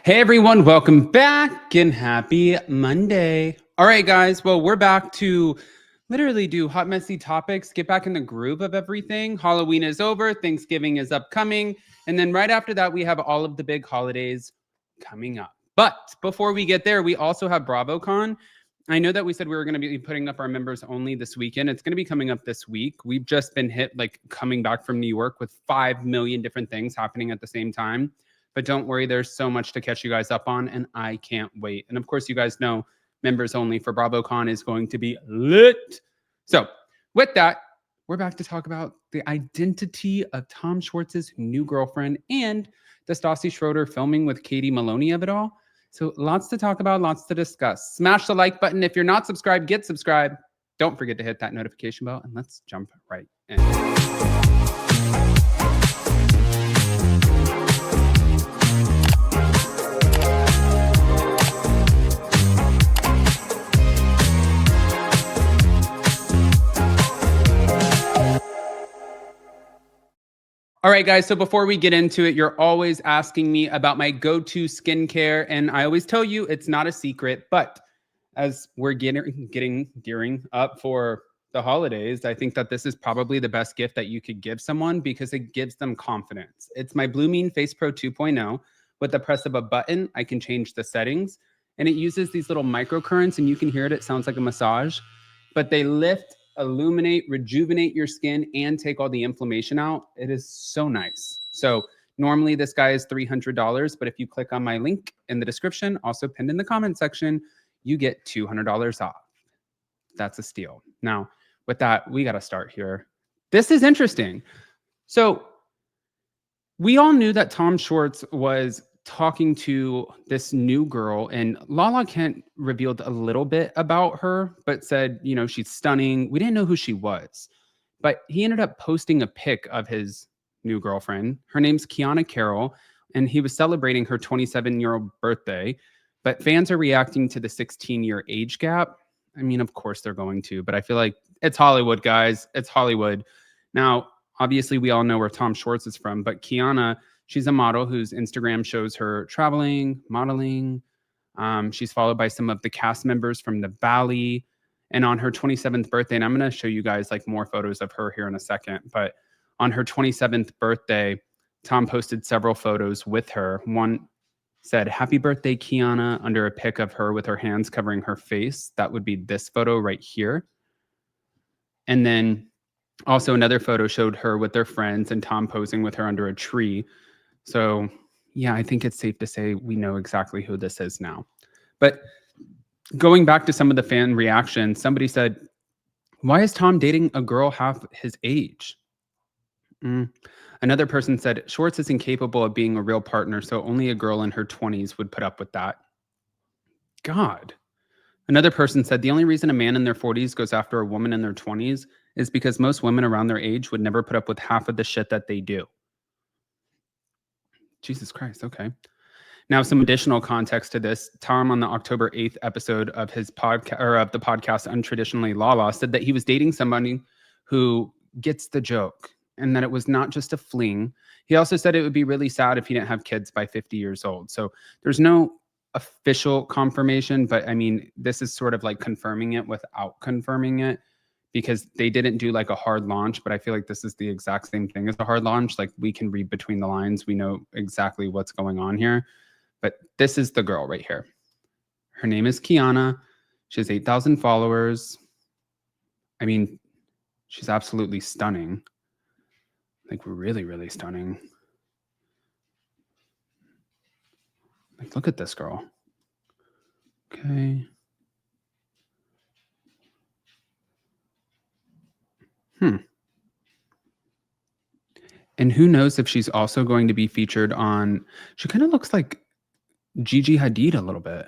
Hey everyone, welcome back and happy Monday. All right, guys. Well, we're back to literally do hot, messy topics, get back in the groove of everything. Halloween is over, Thanksgiving is upcoming. And then right after that, we have all of the big holidays coming up. But before we get there, we also have BravoCon. I know that we said we were going to be putting up our members only this weekend. It's going to be coming up this week. We've just been hit coming back from New York with 5 million different things happening at the same time. But don't worry, there's so much to catch you guys up on, and I can't wait. And of course, you guys know members only for BravoCon is going to be lit. So with that, we're back to talk about the identity of Tom Schwartz's new girlfriend and the Stassi Schroeder filming with Katie Maloney of it all. So lots to talk about, lots to discuss. Smash the like button. If you're not subscribed, get subscribed. Don't forget to hit that notification bell, and let's jump right in. All right, guys. So before we get into it, you're always asking me about my go-to skincare. And I always tell you it's not a secret. But as we're gearing up for the holidays, I think that this is probably the best gift that you could give someone because it gives them confidence. It's my Blue Mean Face Pro 2.0. With the press of a button, I can change the settings. And it uses these little microcurrents, and you can hear it. It sounds like a massage. But they lift, illuminate, rejuvenate your skin, and take all the inflammation out. It is so nice. So normally this guy is $300, but if you click on my link in the description, also pinned in the comment section, you get $200 off. That's a steal. Now, with that, we got to start here. This is interesting. So we all knew that Tom Schwartz was talking to this new girl, and Lala Kent revealed a little bit about her, but said, you know, she's stunning. We didn't know who she was, but he ended up posting a pic of his new girlfriend. Her name's Kiana Carroll, and he was celebrating her 27-year-old birthday, but fans are reacting to the 16-year age gap. I mean, of course they're going to, but I feel like it's Hollywood, guys. It's Hollywood. Now, obviously, we all know where Tom Schwartz is from, but Kiana, she's a model whose Instagram shows her traveling, modeling. She's followed by some of the cast members from The Valley. And on her 27th birthday, and I'm going to show you guys more photos of her here in a second, but on her 27th birthday, Tom posted several photos with her. One said, "Happy birthday, Kiana," under a pic of her with her hands covering her face. That would be this photo right here. And then also another photo showed her with their friends and Tom posing with her under a tree. So, yeah, I think it's safe to say we know exactly who this is now. But going back to some of the fan reactions, somebody said, "Why is Tom dating a girl half his age?" Another person said, "Schwartz is incapable of being a real partner, so only a girl in her 20s would put up with that." God. Another person said, "The only reason a man in their 40s goes after a woman in their 20s is because most women around their age would never put up with half of the shit that they do." Jesus Christ. Okay. Now, some additional context to this. Tom, on the October 8th episode of his podcast, or of the podcast Untraditionally Lala, said that he was dating somebody who gets the joke and that it was not just a fling. He also said it would be really sad if he didn't have kids by 50 years old. So there's no official confirmation, but I mean, this is sort of like confirming it without confirming it, because they didn't do a hard launch, but I feel like this is the exact same thing as a hard launch. We can read between the lines. We know exactly what's going on here. But this is the girl right here. Her name is Kiana. She has 8,000 followers. I mean, she's absolutely stunning. Really, really stunning. Look at this girl. Okay. And who knows if she's also going to be featured on, she kind of looks like Gigi Hadid a little bit.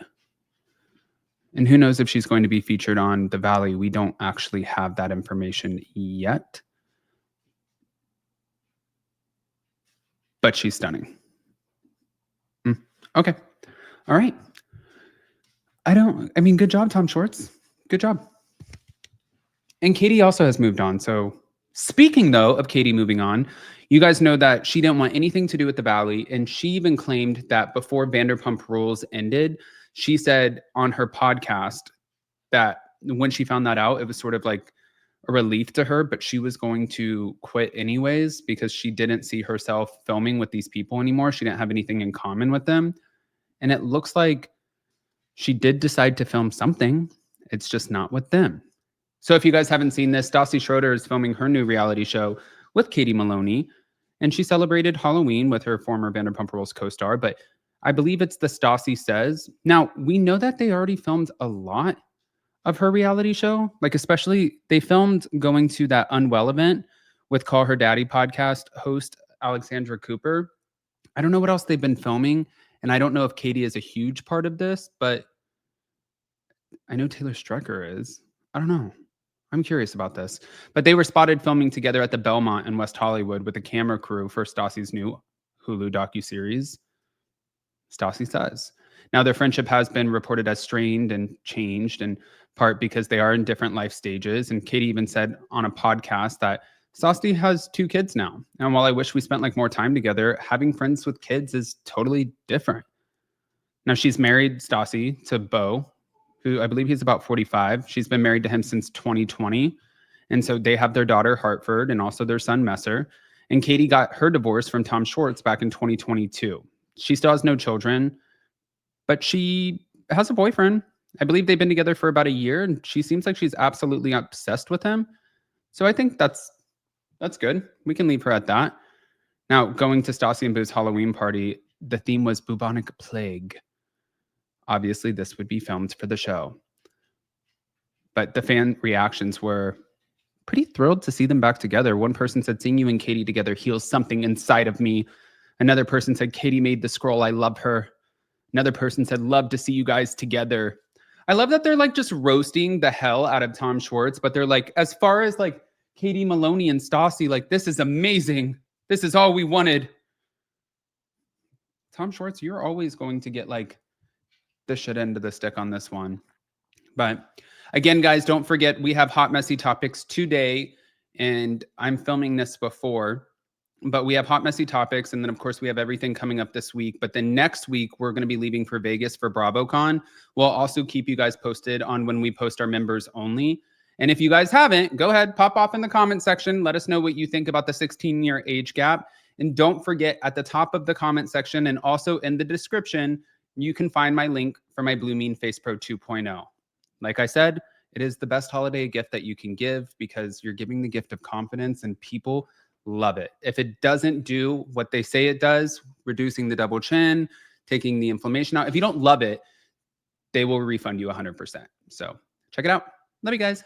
And who knows if she's going to be featured on The Valley. We don't actually have that information yet. But she's stunning. Okay. All right. Good job, Tom Schwartz. Good job. And Katie also has moved on. So speaking, though, of Katie moving on, You guys know that she didn't want anything to do with the Valley, and she even claimed that before Vanderpump Rules ended, she said on her podcast that when she found that out, it was sort of like a relief to her, but she was going to quit anyways because she didn't see herself filming with these people anymore. She didn't have anything in common with them. And it looks like she did decide to film something. It's just not with them. So if you guys haven't seen this, Stassi Schroeder is filming her new reality show with Katie Maloney, and she celebrated Halloween with her former Vanderpump Rules co-star, but I believe it's the Stassi Says. Now, we know that they already filmed a lot of her reality show, like especially they filmed going to that Unwell event with Call Her Daddy podcast host Alexandra Cooper. I don't know what else they've been filming, and I don't know if Katie is a huge part of this, but I know Taylor Strecker is. I don't know. I'm curious about this. But they were spotted filming together at the Belmont in West Hollywood with a camera crew for Stassi's new Hulu docuseries, Stassi Says. Now, their friendship has been reported as strained and changed in part because they are in different life stages. And Katie even said on a podcast that Stassi has 2 kids now. And while I wish we spent like more time together, having friends with kids is totally different. Now, she's married, Stassi, to Beau, who I believe he's about 45. She's been married to him since 2020. And so they have their daughter, Hartford, and also their son, Messer. And Katie got her divorce from Tom Schwartz back in 2022. She still has no children, but she has a boyfriend. I believe they've been together for about a year, and she seems like she's absolutely obsessed with him. So I think that's good. We can leave her at that. Now, going to Stassi and Boo's Halloween party, the theme was bubonic plague. Obviously, this would be filmed for the show. But the fan reactions were pretty thrilled to see them back together. One person said, seeing you and Katie together heals something inside of me. Another person said, Katie made the scroll. I love her. Another person said, love to see you guys together. I love that they're like just roasting the hell out of Tom Schwartz, but they're like, as far as like Katie Maloney and Stassi, like, this is amazing. This is all we wanted. Tom Schwartz, you're always going to get like the shit end of the stick on this one. But again, guys, don't forget, we have Hot Messy Topics today, and I'm filming this before, but we have Hot Messy Topics, and then of course we have everything coming up this week. But then next week, we're going to be leaving for Vegas for BravoCon. We'll also keep you guys posted on when we post our members only. And if you guys haven't, go ahead, pop off in the comment section. Let us know what you think about the 16-year age gap. And don't forget, at the top of the comment section and also in the description, you can find my link for my Blue Mean Face Pro 2.0. Like I said, it is the best holiday gift that you can give because you're giving the gift of confidence and people love it. If it doesn't do what they say it does, reducing the double chin, taking the inflammation out, if you don't love it, they will refund you 100%. So check it out. Love you guys.